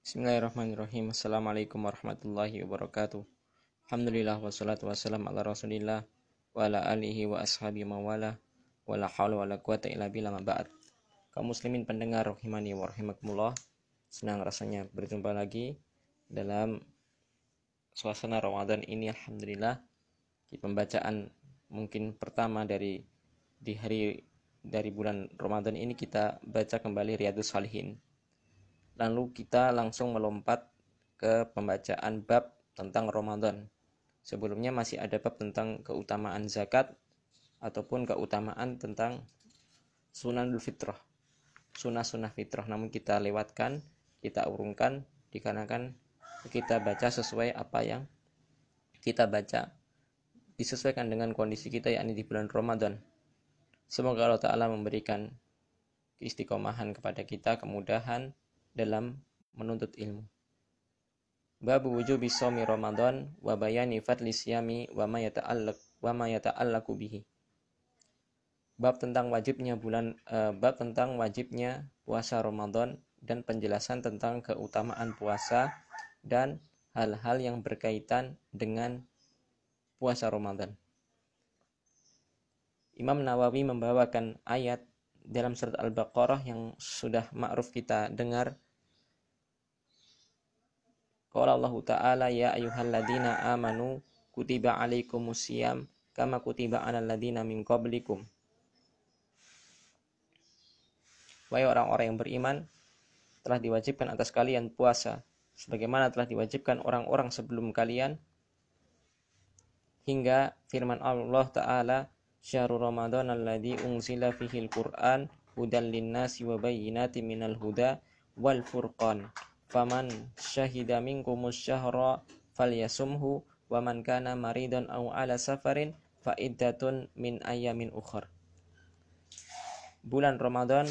Bismillahirrahmanirrahim. Assalamualaikum warahmatullahi wabarakatuh. Alhamdulillah wassalatu wassalam ala rasulillah wa ala alihi wa ashabi mawala wa la hawla wa la quwata illa billah ma ba'd. Kaum muslimin pendengar rahimani wa rahimakumullah, senang rasanya berjumpa lagi dalam suasana Ramadan ini. Alhamdulillah, di pembacaan mungkin pertama dari bulan Ramadan ini kita baca kembali Riyadhus Shalihin. Lalu kita langsung melompat ke pembacaan bab tentang Ramadan. Sebelumnya masih ada bab tentang keutamaan zakat ataupun keutamaan tentang sunanul fitrah, sunnah-sunnah fitrah. Namun kita lewatkan, kita urungkan dikarenakan kita baca sesuai apa yang kita baca, disesuaikan dengan kondisi kita, yakni di bulan Ramadan. Semoga Allah Ta'ala memberikan keistiqomahan kepada kita, kemudahan dalam menuntut ilmu. Bab wujubi shaumi Ramadan wa bayani fadli siyami wa ma yata'allaqu bihi. Bab tentang wajibnya puasa Ramadan dan penjelasan tentang keutamaan puasa dan hal-hal yang berkaitan dengan puasa Ramadan. Imam Nawawi membawakan ayat dalam surat Al-Baqarah yang sudah ma'ruf kita dengar. Qala Allah Ta'ala, ya ayyuhalladzina amanu kutiba alaikumusiyam kama kutiba alal ladzina min qablikum. Wahai orang-orang yang beriman, telah diwajibkan atas kalian puasa sebagaimana telah diwajibkan orang-orang sebelum kalian, hingga firman Allah Ta'ala, syahrul ramadan alladzi unzila fihil qur'an hudan linnasi wa bayyinatin minal huda wal furqan faman syahida minkumus syahra falyasumhu wa man kana maridan aw ala safarin fa iddatun min ayyamin ukhra. Bulan Ramadan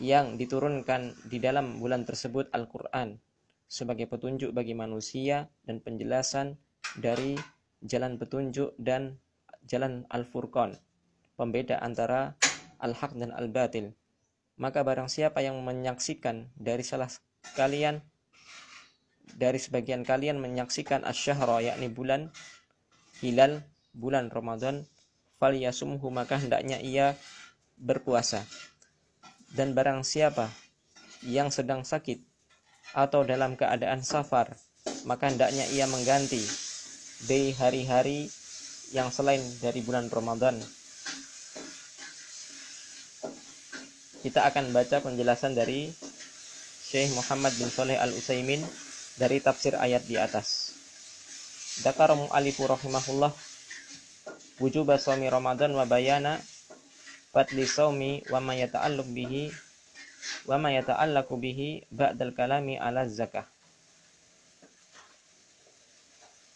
yang diturunkan di dalam bulan tersebut Al-Qur'an sebagai petunjuk bagi manusia dan penjelasan dari jalan petunjuk dan jalan Al-Furqan, pembeda antara al-haq dan al-batil. Maka barang siapa yang menyaksikan dari sebagian kalian menyaksikan asy-syahra, yakni bulan hilal, bulan Ramadan, falyasumhu, maka hendaknya ia berpuasa. Dan barang siapa yang sedang sakit atau dalam keadaan safar, maka hendaknya ia mengganti di hari-hari yang selain dari bulan Ramadan. Kita akan baca penjelasan dari Syekh Muhammad bin Shalih Al-Utsaimin dari tafsir ayat di atas. Dzakara mu'allifu rahimahullah wujuba shaumi Ramadan wa bayana fadli shaumi wa ma yata'allaqu bihi ba'dal kalami ala zakah.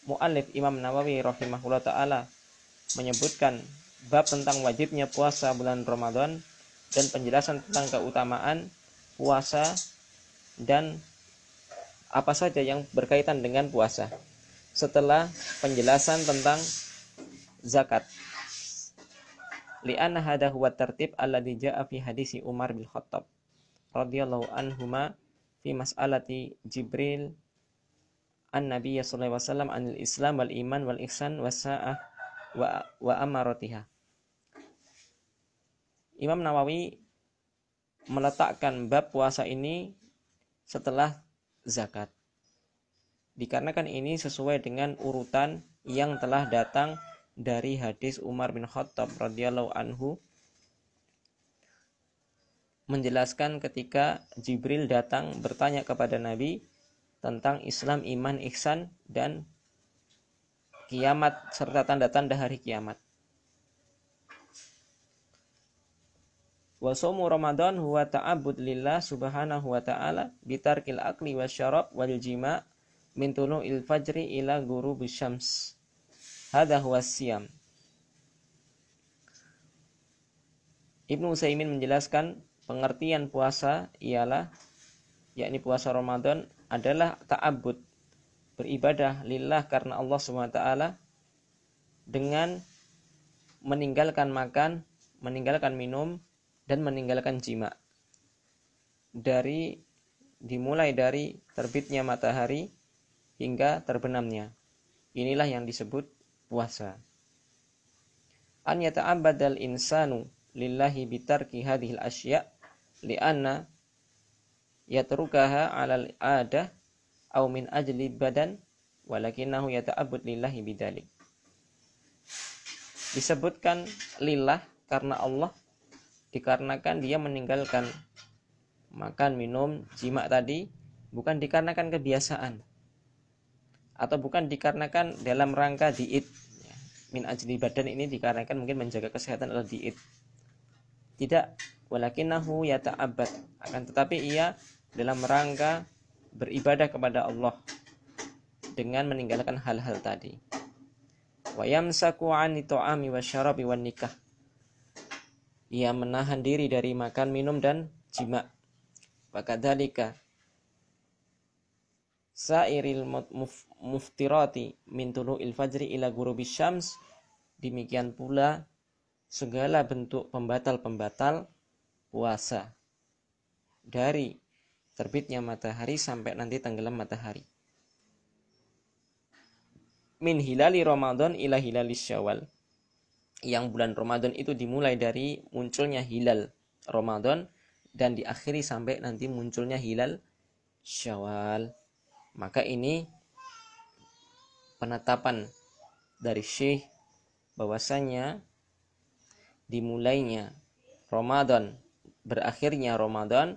Mu'allif Imam Nawawi rahimahullah ta'ala menyebutkan bab tentang wajibnya puasa bulan Ramadan dan penjelasan tentang keutamaan puasa dan apa saja yang berkaitan dengan puasa setelah penjelasan tentang zakat. Li'anna hadha huwa tartib alladhi ja'a fi hadisi Umar bin Khattab radhiyallahu anhuma fi mas'alati Jibril an-Nabiy sallallahu alaihi wasallam anil Islam wal iman wal ihsan was-sa'ah wa amaratiha. Imam Nawawi meletakkan bab puasa ini setelah zakat, dikarenakan ini sesuai dengan urutan yang telah datang dari hadis Umar bin Khattab radhiyallahu anhu, menjelaskan ketika Jibril datang bertanya kepada Nabi tentang Islam, iman, ihsan, dan kiamat serta tanda-tanda hari kiamat. Wa shaumu Ramadan huwa ta'abbud lillah subhanahu wa ta'ala bitarkil akli wasyarab wal jima' min tulu'il fajri ila ghurubis syams. Hadha huwa siyam. Ibnu Utsaimin menjelaskan pengertian puasa ialah, yakni puasa Ramadan adalah ta'abbud, beribadah lillah karena Allah SWT dengan meninggalkan makan, meninggalkan minum, dan meninggalkan jima dari dimulai dari terbitnya matahari hingga terbenamnya. Inilah yang disebut puasa. An yata'abbadal insanu lillahi bitarki hadhil asya' li'anna yatrukaha 'alal 'adah aw min ajli badan walakinahu yata'abbad lillahi bidzalik. Disebutkan lillah karena Allah, dikarenakan dia meninggalkan makan, minum, jima tadi bukan dikarenakan kebiasaan atau bukan dikarenakan dalam rangka diet. Min ajli badan ini dikarenakan mungkin menjaga kesehatan atau diet. Tidak, walakinahu yata'abbad, akan tetapi ia dalam rangka beribadah kepada Allah dengan meninggalkan hal-hal tadi. Wa yamsaku 'ani ta'ami wasyarabi wan nikah. Ia menahan diri dari makan, minum dan jima. Wakadzalika sairil muftirati min tulu'il fajri ila ghurubis syams. Demikian pula segala bentuk pembatal-pembatal puasa dari terbitnya matahari sampai nanti tenggelam matahari. Min hilali Ramadan ila hilalis Syawal. Yang bulan Ramadan itu dimulai dari munculnya hilal Ramadan dan diakhiri sampai nanti munculnya hilal Syawal. Maka ini penetapan dari Syekh bahwasanya dimulainya Ramadan, berakhirnya Ramadan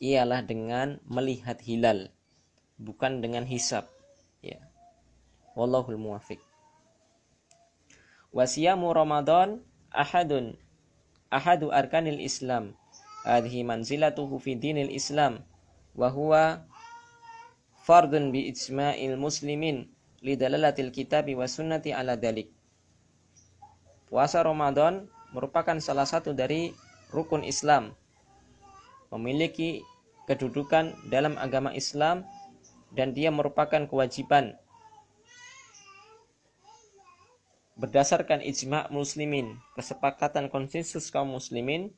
ialah dengan melihat hilal, bukan dengan hisab. Ya. Wallahul muwafiq. Wasiyamu Ramadan ahadu arkanil Islam. Hadhihi manzilatuhu fi dinil Islam wa huwa fardun bi ijma'il muslimin lidalalatil kitabi wa sunnati ala dalik. Puasa Ramadan merupakan salah satu dari rukun Islam, memiliki kedudukan dalam agama Islam, dan dia merupakan kewajiban berdasarkan ijma' muslimin, kesepakatan konsensus kaum muslimin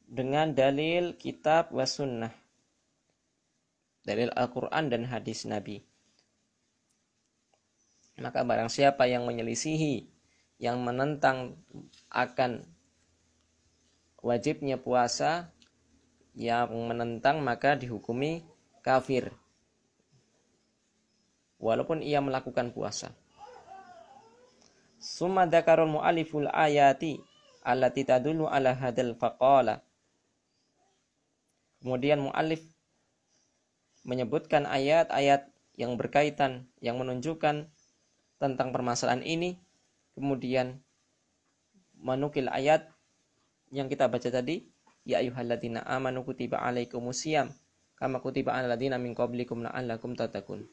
dengan dalil kitab wa sunnah, dalil Al-Quran dan hadis Nabi. Maka barang siapa yang menyelisihi, yang menentang akan wajibnya puasa, yang menentang maka dihukumi kafir walaupun ia melakukan puasa. Summa dzakarul mu'alliful ayati allati tadullu ala hadzal faqala. Kemudian mu'allif menyebutkan ayat-ayat yang berkaitan, yang menunjukkan tentang permasalahan ini. Kemudian menukil ayat yang kita baca tadi, ya ayyuhalladzina amanu kutiba alaikumusiyam kama kutiba alal ladzina min qablikum la'allakum tattaqun.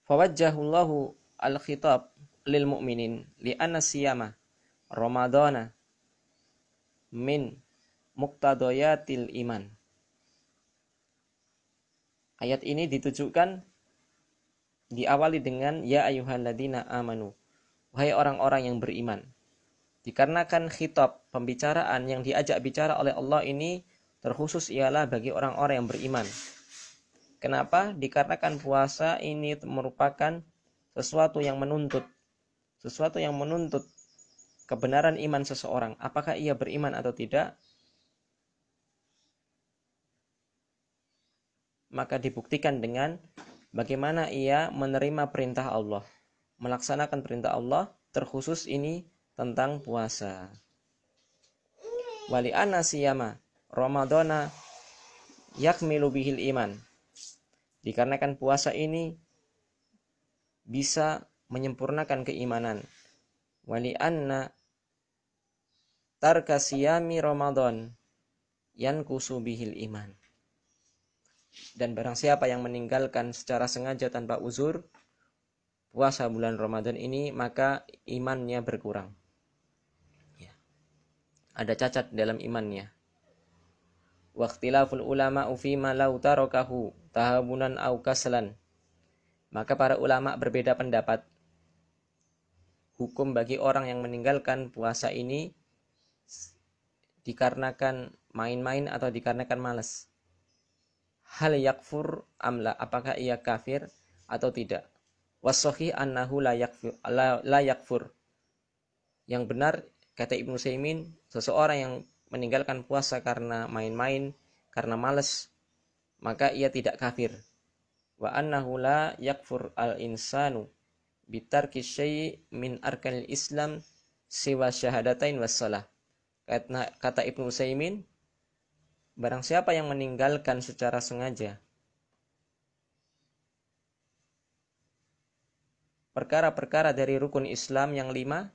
Fawajjahullahu al-khitab lil mu'minin li'anna siyama ramadana min muqtadayatil iman. Ayat ini ditujukan, diawali dengan ya ayyuhalladzina amanu, wahai orang-orang yang beriman. Dikarenakan khitab, pembicaraan yang diajak bicara oleh Allah ini terkhusus ialah bagi orang-orang yang beriman. Kenapa? Dikarenakan puasa ini merupakan sesuatu yang menuntut kebenaran iman seseorang, apakah ia beriman atau tidak. Maka dibuktikan dengan bagaimana ia menerima perintah Allah, melaksanakan perintah Allah, terkhusus ini tentang puasa. Wali anna siyama Ramadana yakmilu bihil iman. Dikarenakan puasa ini bisa menyempurnakan keimanan. Wali anna tarka siyami Ramadan yankusu bihil iman. Dan barang siapa yang meninggalkan secara sengaja tanpa uzur puasa bulan Ramadan ini, maka imannya berkurang. Ya. Ada cacat dalam imannya. Waqtilaful ulama fima law tarakahu tahabunan au kaslan. Maka para ulama berbeda pendapat hukum bagi orang yang meninggalkan puasa ini dikarenakan main-main atau dikarenakan malas? Hal yakfur amla, apakah ia kafir atau tidak? Wasohi annahu la yakfur. Yang benar, kata Ibnu Utsaimin, seseorang yang meninggalkan puasa karena main-main, karena malas, maka ia tidak kafir. Wa annahu la yakfur al-insanu bitarki syai' min arkanil Islam siwa syahadatain wassalah. Kata Ibnu Utsaimin, barang siapa yang meninggalkan secara sengaja perkara-perkara dari rukun Islam yang 5,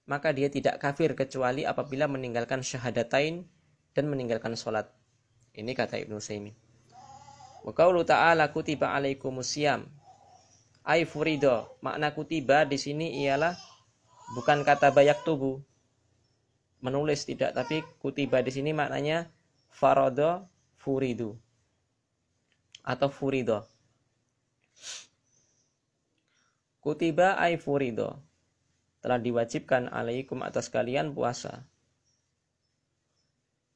maka dia tidak kafir kecuali apabila meninggalkan syahadatain dan meninggalkan sholat. Ini kata Ibnu Utsaimin. Wa qaulu ta'ala kutiba alaikumusiyam ay furido. Makna kutiba di sini ialah bukan kata bayak tubuh, menulis, tidak, tapi kutiba di sini maknanya farodo furidu atau furido. Kutiba ay furido, telah diwajibkan alaikum atas kalian puasa.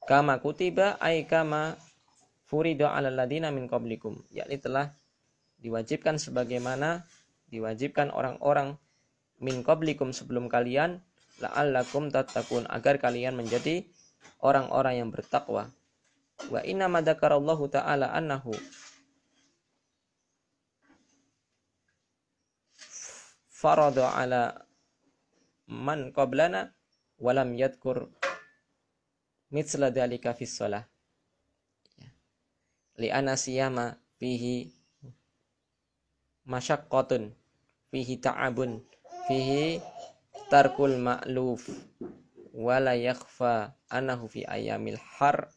Kama kutiba ay kama furido alal ladina min qablikum, yakni telah diwajibkan sebagaimana diwajibkan orang-orang min qablikum sebelum kalian, la'allakum tattaqun, agar kalian menjadi orang-orang yang bertakwa. Wa inna ma dzakarallahu ta'ala annahu farada ala man qablana wa lam yadhkur mithla dzalika fis shalah. Li'anna siyama fihi masyaqqatun, fihi ta'abun, fihi tarkul ma'luf, wa la yakhfa annahu fi ayyamil har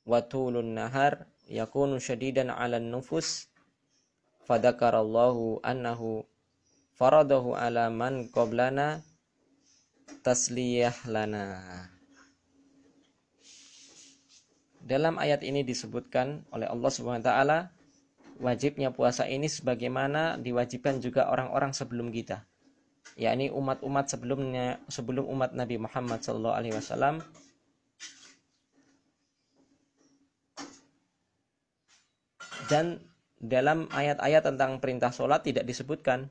wa tulun nahar yakunu syadidan 'alan nufus, fadzakarallahu annahu faradahu 'ala man qablana tasliyah lana. Dalam ayat ini disebutkan oleh Allah Subhanahu wa taala wajibnya puasa ini sebagaimana diwajibkan juga orang-orang sebelum kita, yakni umat-umat sebelumnya, sebelum umat Nabi Muhammad SAW. Dan dalam ayat-ayat tentang perintah sholat tidak disebutkan,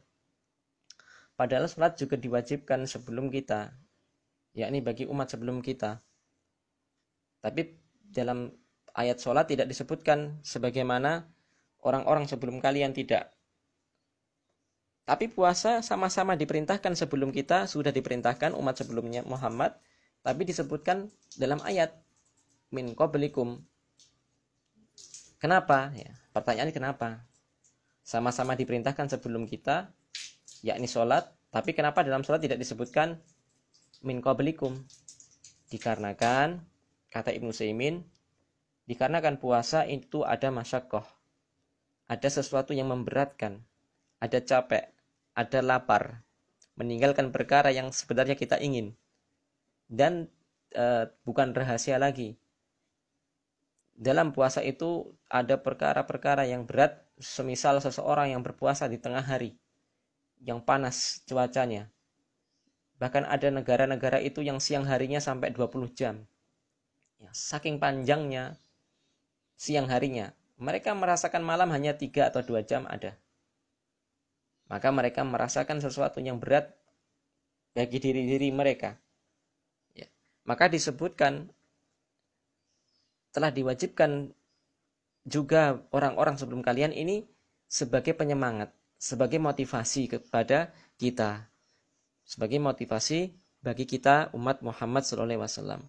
padahal sholat juga diwajibkan sebelum kita, yakni bagi umat sebelum kita. Tapi dalam ayat sholat tidak disebutkan sebagaimana orang-orang sebelum kalian, tidak. Tapi puasa sama-sama diperintahkan sebelum kita, sudah diperintahkan umat sebelumnya Muhammad, tapi disebutkan dalam ayat min qablikum. Kenapa? Ya, pertanyaannya kenapa? Sama-sama diperintahkan sebelum kita, yakni sholat, tapi kenapa dalam sholat tidak disebutkan min qablikum? Dikarenakan, kata Ibnu Utsaimin, dikarenakan puasa itu ada masyaqqah, ada sesuatu yang memberatkan, ada capek, ada lapar, meninggalkan perkara yang sebenarnya kita ingin. Dan bukan rahasia lagi, dalam puasa itu ada perkara-perkara yang berat, semisal seseorang yang berpuasa di tengah hari yang panas cuacanya. Bahkan ada negara-negara itu yang siang harinya sampai 20 jam. Ya, saking panjangnya siang harinya, mereka merasakan malam hanya 3 atau 2 jam ada. Maka mereka merasakan sesuatu yang berat bagi diri-diri mereka. Ya. Maka disebutkan telah diwajibkan juga orang-orang sebelum kalian ini sebagai penyemangat, sebagai motivasi kepada kita, sebagai motivasi bagi kita umat Muhammad SAW.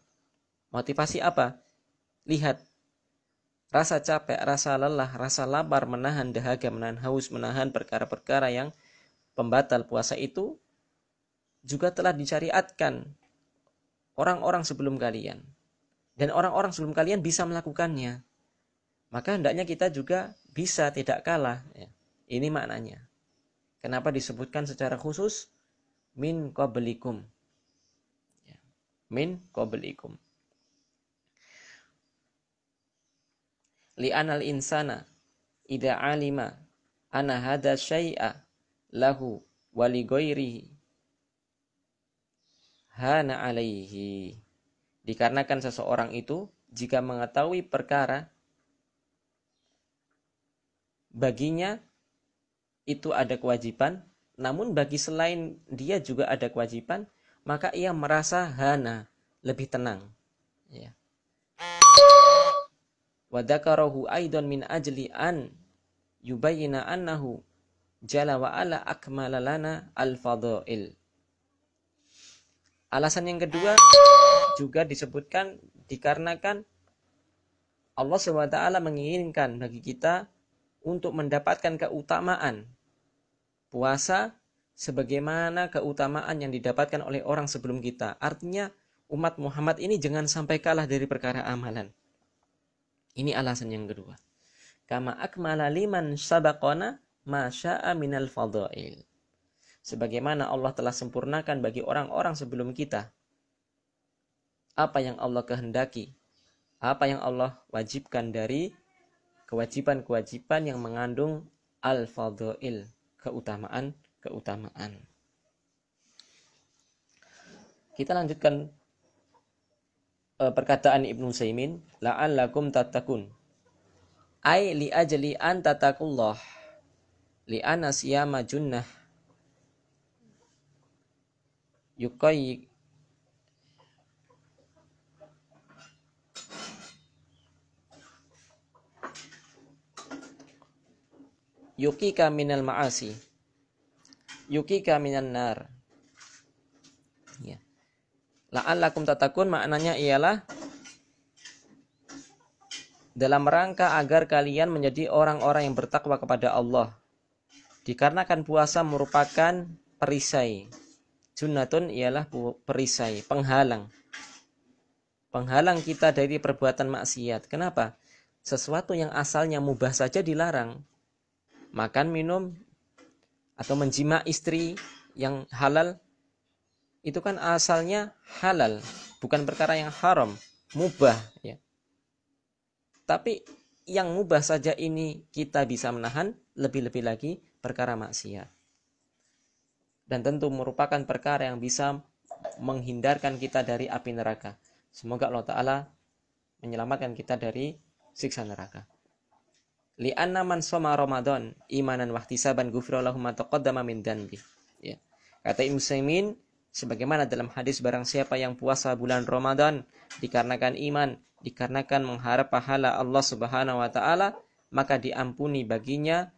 Motivasi apa? Lihat, rasa capek, rasa lelah, rasa lapar, menahan dahaga, menahan haus, menahan perkara-perkara yang pembatal puasa itu juga telah disyariatkan orang-orang sebelum kalian. Dan orang-orang sebelum kalian bisa melakukannya. Maka hendaknya kita juga bisa, tidak kalah. Ya. Ini maknanya. Kenapa disebutkan secara khusus min qablikum? Ya. Min qablikum. Li'anal insana idza alima anna hadza syai'a lahu wa li ghairihi hana alaihi. Dikarenakan seseorang itu jika mengetahui perkara baginya itu ada kewajiban, namun bagi selain dia juga ada kewajiban, maka ia merasa hana, lebih tenang. Ya. Wa dzakarahu aidan min ajli an yubayyina annahu jalla wa ala akmala lana al-fadail. Alasan yang kedua juga disebutkan dikarenakan Allah SWT menginginkan bagi kita untuk mendapatkan keutamaan puasa sebagaimana keutamaan yang didapatkan oleh orang sebelum kita. Artinya umat Muhammad ini jangan sampai kalah dari perkara amalan. Ini alasan yang kedua. Kama akmala liman sabaqana ma syaa minal fadail. Sebagaimana Allah telah sempurnakan bagi orang-orang sebelum kita apa yang Allah kehendaki, apa yang Allah wajibkan dari kewajiban-kewajiban yang mengandung al-fadail, keutamaan. Kita lanjutkan perkataan Ibnu Utsaimin, la'allakum tattaqun. Ai li ajli an tattaqullah li anna siyama junnah yuqayyi yukika minal ma'asi yukika minan nar. Ya. La'allakum tattaqun maknanya ialah dalam rangka agar kalian menjadi orang-orang yang bertakwa kepada Allah. Dikarenakan puasa merupakan perisai. Junnatun ialah perisai, penghalang. Penghalang kita dari perbuatan maksiat. Kenapa? Sesuatu yang asalnya mubah saja dilarang. Makan, minum, atau menjima istri yang halal, itu kan asalnya halal. Bukan perkara yang haram, mubah. Ya. Tapi yang mubah saja ini kita bisa menahan, lebih-lebih lagi perkara maksiat. Dan tentu merupakan perkara yang bisa menghindarkan kita dari api neraka. Semoga Allah Ta'ala menyelamatkan kita dari siksa neraka. Li'anna man shoma Ramadan imanan wahtisaban ghufira lahu ma taqaddama min dhanbi. Ya. Kata Ibnu Utsaimin, sebagaimana dalam hadis barang siapa yang puasa bulan Ramadan dikarenakan iman, dikarenakan mengharap pahala Allah Subhanahu wa taala, maka diampuni baginya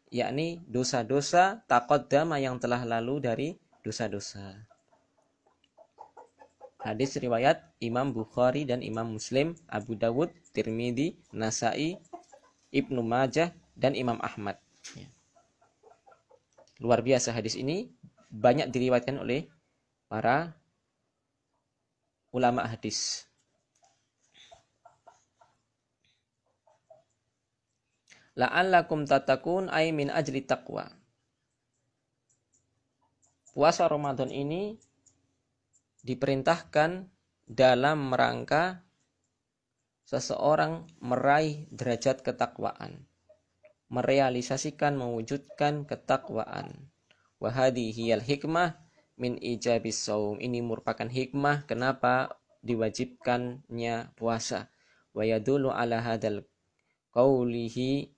yakni dosa-dosa taqaddama yang telah lalu dari dosa-dosa. Hadis riwayat Imam Bukhari dan Imam Muslim, Abu Dawud, Tirmidzi, Nasai, Ibnu Majah, dan Imam Ahmad. Ya. Luar biasa hadis ini, banyak diriwayatkan oleh para ulama hadis. La'allakum tattaqun ay min ajli taqwa. Puasa Ramadan ini diperintahkan dalam rangka seseorang meraih derajat ketakwaan, merealisasikan, mewujudkan ketakwaan. Wa hadhihi al-hikmah min ijabis shaum. Ini merupakan hikmah kenapa diwajibkannya puasa. Wa yadullu ala hadzal qaulihi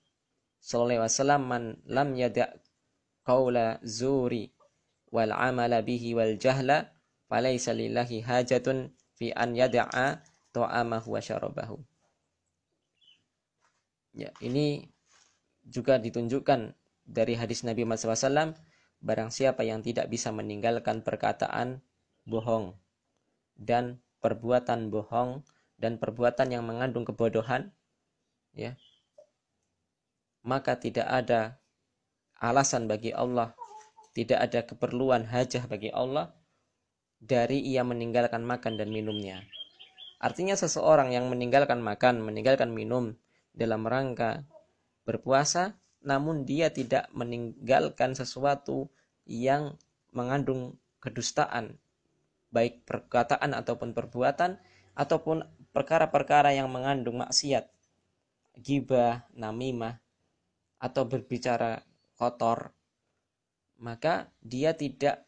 sallallahu alaihi wasallam, man lam yada' qaula zuri wal amala bihi wal jahla falaysa lillahi hajatun fi an yada'a ta'amahu wa syarabahu. Ya, ini juga ditunjukkan dari hadis Nabi Muhammad SAW, barang siapa yang tidak bisa meninggalkan perkataan bohong dan perbuatan bohong dan perbuatan yang mengandung kebodohan, ya, maka tidak ada alasan bagi Allah, tidak ada keperluan hajah bagi Allah dari ia meninggalkan makan dan minumnya. Artinya seseorang yang meninggalkan makan, meninggalkan minum dalam rangka berpuasa, namun dia tidak meninggalkan sesuatu yang mengandung kedustaan, baik perkataan ataupun perbuatan, ataupun perkara-perkara yang mengandung maksiat, ghibah, namimah, atau berbicara kotor, maka dia tidak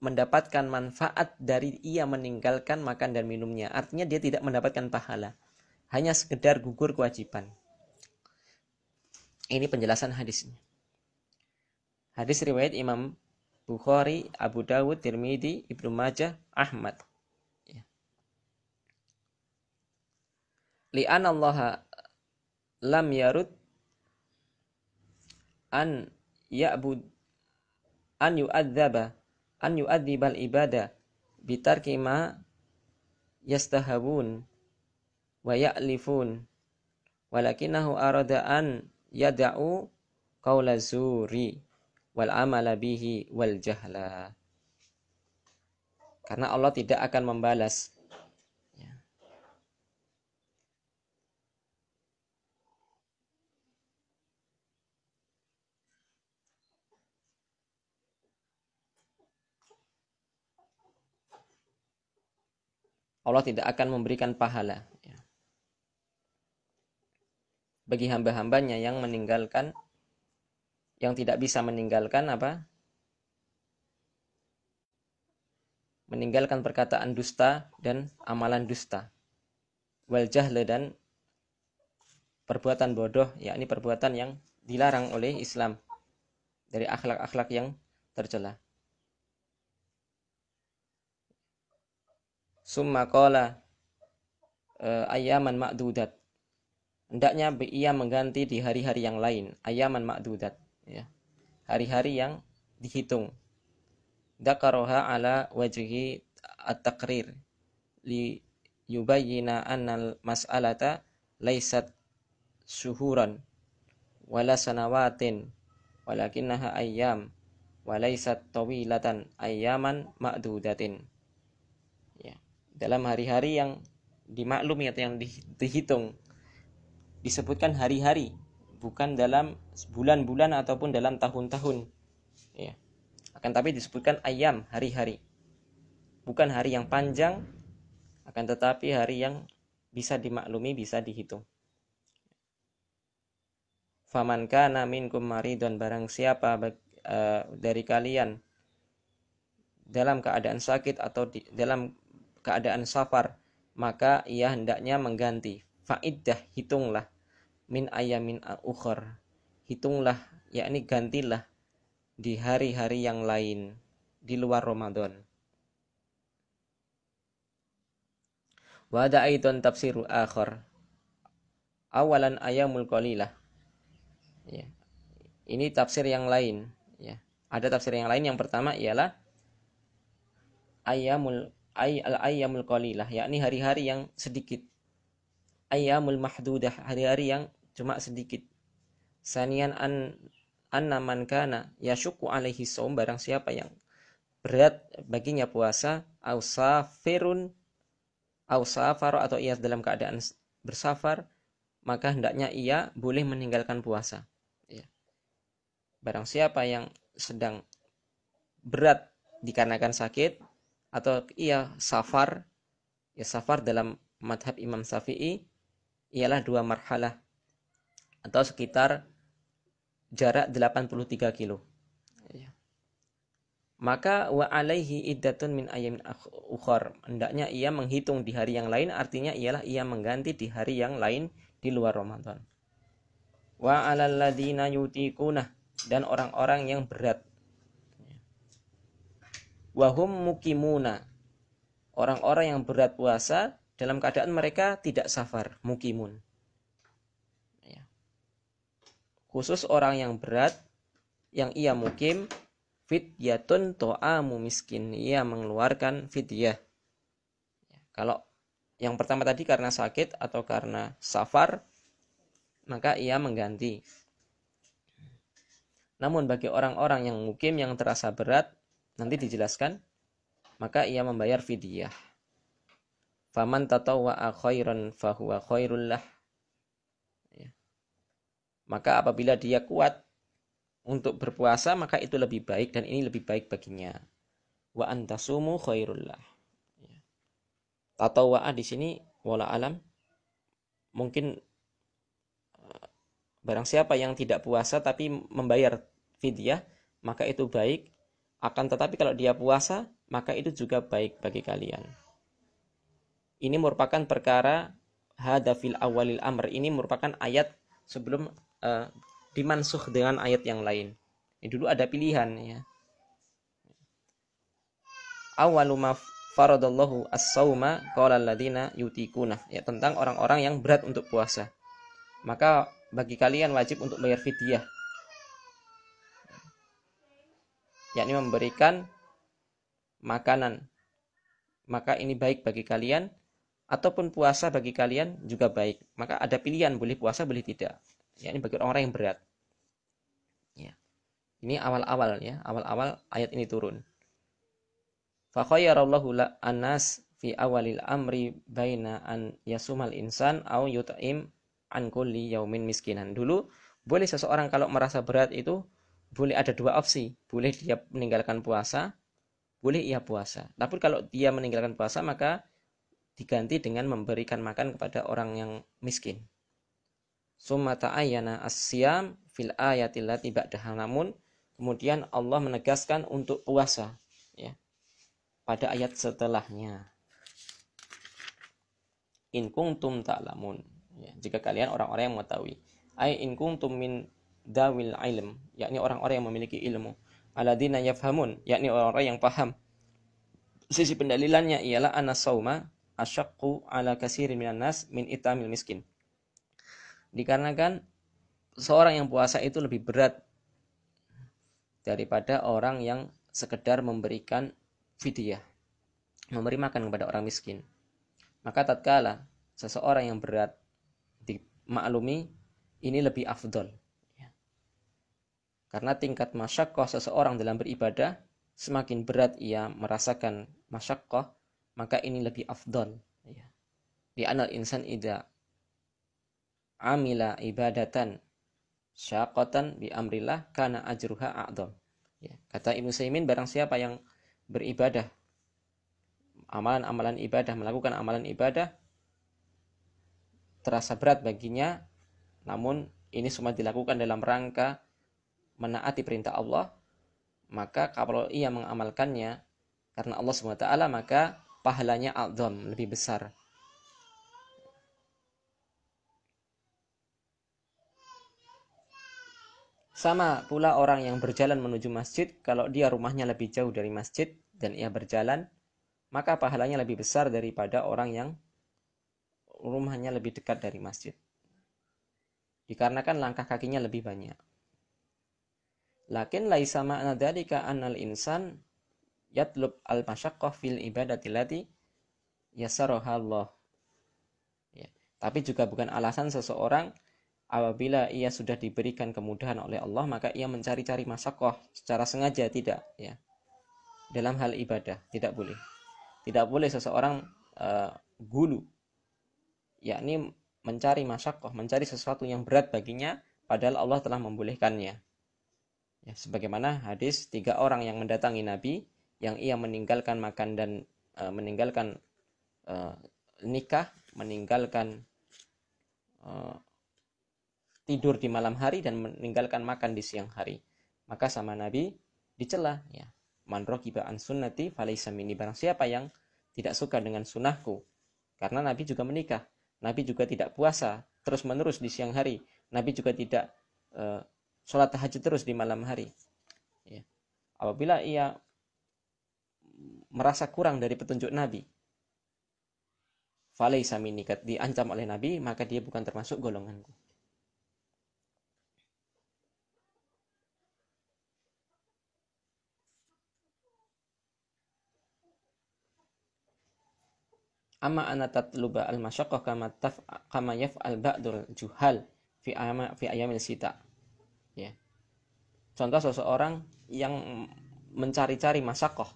mendapatkan manfaat dari ia meninggalkan makan dan minumnya. Artinya dia tidak mendapatkan pahala. Hanya sekedar gugur kewajiban. Ini penjelasan hadisnya. Hadis riwayat Imam Bukhari, Abu Dawud, Tirmidzi, Ibnu Majah, Ahmad. Li'an Allah lam yarud an ya'bud an yu'adzibal ibada bitarki ma yastahabun wa ya'lifun walakinahu arada an yada'u qawla zuri wal amala bihi wal jahla. Karena Allah tidak akan membalas Allah tidak akan memberikan pahala bagi hamba-hambanya yang meninggalkan, yang tidak bisa meninggalkan apa? Meninggalkan perkataan dusta dan amalan dusta. Wal jahle dan perbuatan bodoh, yakni perbuatan yang dilarang oleh Islam dari akhlak-akhlak yang tercela. Summa qala ayyaman ma'dudat. Hendaknya ia mengganti di hari-hari yang lain, ayyaman ma'dudat, ya. Hari-hari yang dihitung. Dzakaraha ala wajhi at-taqrir li yubayyina annal mas'alata laysat syuhuran wala sanawatin walakinnaha ayyam wa laysat tawilatan ayyaman ma'dudatin. Dalam hari-hari yang dimaklumi atau yang dihitung disebutkan hari-hari, bukan dalam bulan-bulan ataupun dalam tahun-tahun, ya. Akan tapi disebutkan ayam, hari-hari, bukan hari yang panjang, akan tetapi hari yang bisa dimaklumi, bisa dihitung. Faman kana minkum maridun, barang siapa dari kalian dalam keadaan sakit atau dalam keadaan safar, maka ia hendaknya mengganti. Fa'iddah, hitunglah, min ayamin ukhar, hitunglah, yakni gantilah di hari-hari yang lain di luar Ramadan. Wa ada aidan tafsiru akhar, awalan ayamul qalilah, ya. Ini tafsir yang lain, ya. Ada tafsir yang lain, yang pertama ialah al-ayyamul qalilah, yakni hari-hari yang sedikit. Ayyamul mahdudah, hari-hari yang cuma sedikit. Sanian anna man kana yashukku alaihi shaum, barang siapa yang berat baginya puasa, au safirun au safar, atau ia dalam keadaan bersafar, maka hendaknya ia boleh meninggalkan puasa, ya. Barang siapa yang sedang berat dikarenakan sakit, atau ia safar, ya, safar dalam madhab Imam Syafi'i ialah 2 marhalah atau sekitar jarak 83 kilo, ya. Maka wa alaihi iddatun min ayamin ukhar, hendaknya ia menghitung di hari yang lain, artinya ialah ia mengganti di hari yang lain di luar Ramadan. Wa alal ladzina yutiquna, dan orang-orang yang berat. Wahum mukimuna, orang-orang yang berat puasa dalam keadaan mereka tidak safar, mukimun, ya. Khusus orang yang berat, yang ia mukim, fidyatun to'amu miskin, ia mengeluarkan fidyah, ya. Kalau yang pertama tadi karena sakit atau karena safar, maka ia mengganti. Namun bagi orang-orang yang mukim yang terasa berat, nanti dijelaskan, maka ia membayar fidyah. Faman tatawwa'a khairan fahuwa khairul lah, ya. Maka apabila dia kuat untuk berpuasa, maka itu lebih baik, dan ini lebih baik baginya. Wa antasumu khairul lah, ya. Tatawwa'a di sini wala alam mungkin barang siapa yang tidak puasa tapi membayar fidyah, maka itu baik. Akan tetapi kalau dia puasa maka itu juga baik bagi kalian. Ini merupakan perkara hadafil awalil amr. Ini merupakan ayat sebelum dimansuh dengan ayat yang lain. Ini dulu ada pilihan ya. Awalu ma faradallahu as-sauma qala alladziina yutiquna, ya, tentang orang-orang yang berat untuk puasa. Maka bagi kalian wajib untuk bayar fidyah, yakni memberikan makanan. Maka ini baik bagi kalian, ataupun puasa bagi kalian juga baik. Maka ada pilihan, boleh puasa boleh tidak. Ya, ini bagi orang-orang yang berat. Ya. Ini awal-awal ya, awal-awal ayat ini turun. Fa khayyarallahu an-nas fi awalil amri baina an yasumal insan au yut'im an kulli yaumin miskinan. Dulu boleh seseorang kalau merasa berat itu boleh ada dua opsi. Boleh dia meninggalkan puasa, boleh ia puasa. Tapi kalau dia meninggalkan puasa maka diganti dengan memberikan makan kepada orang yang miskin. Summa ta'ayyana as-siyam fil ayatil lati ba'daha. Namun kemudian Allah menegaskan untuk puasa ya pada ayat setelahnya. In kuntum ta'lamun. Ya, jika kalian orang-orang yang mengetahui. Ai in kuntum min dawil ilm, yakni orang-orang yang memiliki ilmu. Alladzina yafhamun, yakni orang-orang yang paham. Sisi pendalilannya ialah an-sauma asyaqqu ala katsirin minan nas min itamil miskin. Dikarenakan seorang yang puasa itu lebih berat daripada orang yang sekedar memberikan fidyah, memberi makan kepada orang miskin. Maka tatkala seseorang yang berat dimaklumi, ini lebih afdol ya. Karena tingkat masyaqqah seseorang dalam beribadah, semakin berat ia merasakan masyaqqah, maka ini lebih afdol ya. Di anal insan idza amila ibadatan syaqatan bi amrillah kana ajruha a'dham ya. Kata Ibnu Utsaimin, barang siapa yang beribadah, amalan-amalan ibadah, melakukan amalan ibadah terasa berat baginya, namun ini semua dilakukan dalam rangka menaati perintah Allah, maka kalau ia mengamalkannya karena Allah SWT, maka pahalanya a'dham, lebih besar. Sama pula orang yang berjalan menuju masjid, kalau dia rumahnya lebih jauh dari masjid dan ia berjalan, maka pahalanya lebih besar daripada orang yang rumahnya lebih dekat dari masjid. Dikarenakan langkah kakinya lebih banyak. Lakin laisa ma'na dzalika annal insan yatlub al-masyaqqah fil ibadati allati yassaraha Allah. Ya. Tapi juga bukan alasan seseorang apabila ia sudah diberikan kemudahan oleh Allah maka ia mencari-cari masyaqqah secara sengaja, tidak ya. Dalam hal ibadah tidak boleh. Tidak boleh seseorang gulu, yakni mencari masyaqqah, mencari sesuatu yang berat baginya padahal Allah telah membolehkannya. Ya, sebagaimana hadis 3 orang yang mendatangi Nabi, yang ia meninggalkan makan dan meninggalkan nikah, meninggalkan tidur di malam hari dan meninggalkan makan di siang hari. Maka sama Nabi dicela ya. Man raqiba an sunnati falaysa minni, barang siapa yang tidak suka dengan sunnahku. Karena Nabi juga menikah, Nabi juga tidak puasa terus-menerus di siang hari, Nabi juga tidak sholat tahajud terus di malam hari ya. Apabila ia merasa kurang dari petunjuk Nabi, falaysa minni, diancam oleh Nabi, maka dia bukan termasuk golonganku. Amma ana tatluba al-masyaqqah kama yaf'al ba'dul juhal fi ayamil sita. Ya. Contoh seseorang yang mencari-cari masyaqqah,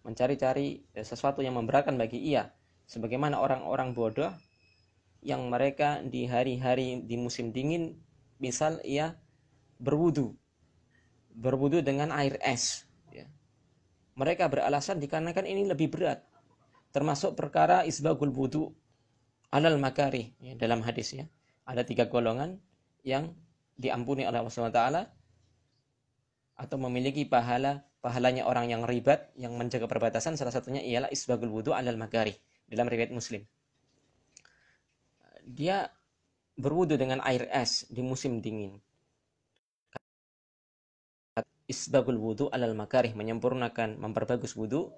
mencari-cari sesuatu yang memberatkan bagi ia, sebagaimana orang-orang bodoh yang mereka di hari-hari di musim dingin, misal ia berwudu dengan air es ya. Mereka beralasan dikarenakan ini lebih berat, termasuk perkara isbagul wudu alal makarih ya, dalam hadis ya. Ada 3 golongan yang diampuni oleh Allah SWT atau memiliki pahala pahalanya orang yang ribat, yang menjaga perbatasan, salah satunya ialah isbagul wudu alal makarih. Dalam riwayat Muslim, dia berwudu dengan air es di musim dingin. Isbagul wudu alal makarih, menyempurnakan, memperbagus wudu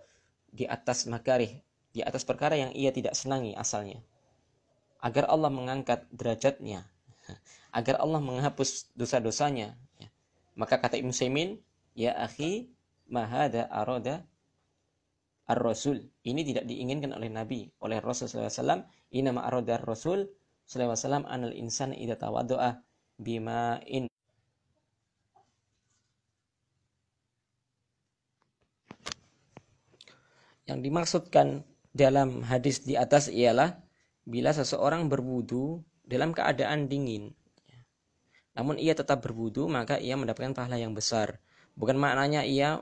di atas makarih, di atas perkara yang ia tidak senangi asalnya, agar Allah mengangkat derajatnya, agar Allah menghapus dosa-dosanya. Maka kata Ibnu Utsaimin, ya akhi, mahada aroda ar-rasul, ini tidak diinginkan oleh Nabi, oleh Rasul SAW. Inama aroda ar-rasul SAW anal insan idza tawaddo'a bima'in. Yang dimaksudkan dalam hadis di atas ialah bila seseorang berwudu dalam keadaan dingin, namun ia tetap berwudu, maka ia mendapatkan pahala yang besar. Bukan maknanya ia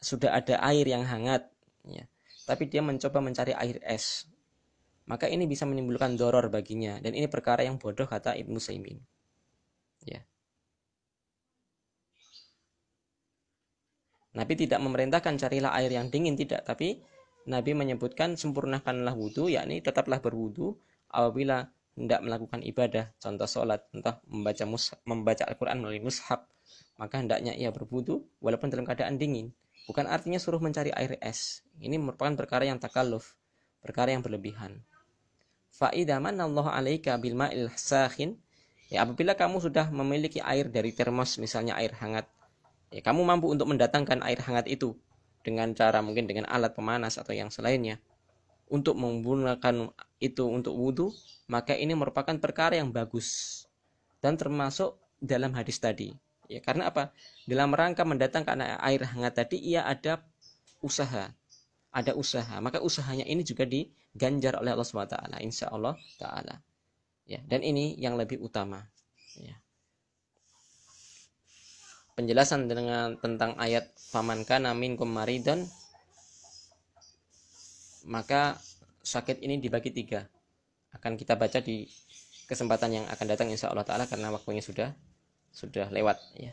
sudah ada air yang hangat, ya, tapi dia mencoba mencari air es. Maka ini bisa menimbulkan doror baginya, dan ini perkara yang bodoh, kata Ibnu Utsaimin. Ya. Nabi tidak memerintahkan carilah air yang dingin, tidak, tapi Nabi menyebutkan sempurnakanlah wudu, yakni tetaplah berwudu apabila hendak melakukan ibadah, contoh sholat, entah membaca Al-Quran melalui mushaf, maka hendaknya ia berwudu walaupun dalam keadaan dingin. Bukan artinya suruh mencari air es. Ini merupakan perkara yang takalluf, perkara yang berlebihan. Fa'idha manallahu alaika bil ma'il sakhin, ya, apabila kamu sudah memiliki air dari termos, misalnya air hangat, ya, kamu mampu untuk mendatangkan air hangat itu dengan cara mungkin dengan alat pemanas atau yang selainnya, untuk menggunakan itu untuk wudhu, maka ini merupakan perkara yang bagus dan termasuk dalam hadis tadi. Ya, karena apa? Dalam rangka mendatangkan air hangat tadi, ia ada usaha, maka usahanya ini juga diganjar oleh Allah SWT, insya Allah Taala. Ya, dan ini yang lebih utama. Ya. Penjelasan tentang ayat faman kana minkum maridon, maka sakit ini dibagi 3. Akan kita baca di kesempatan yang akan datang insya Allah Ta'ala, karena waktunya sudah lewat, ya.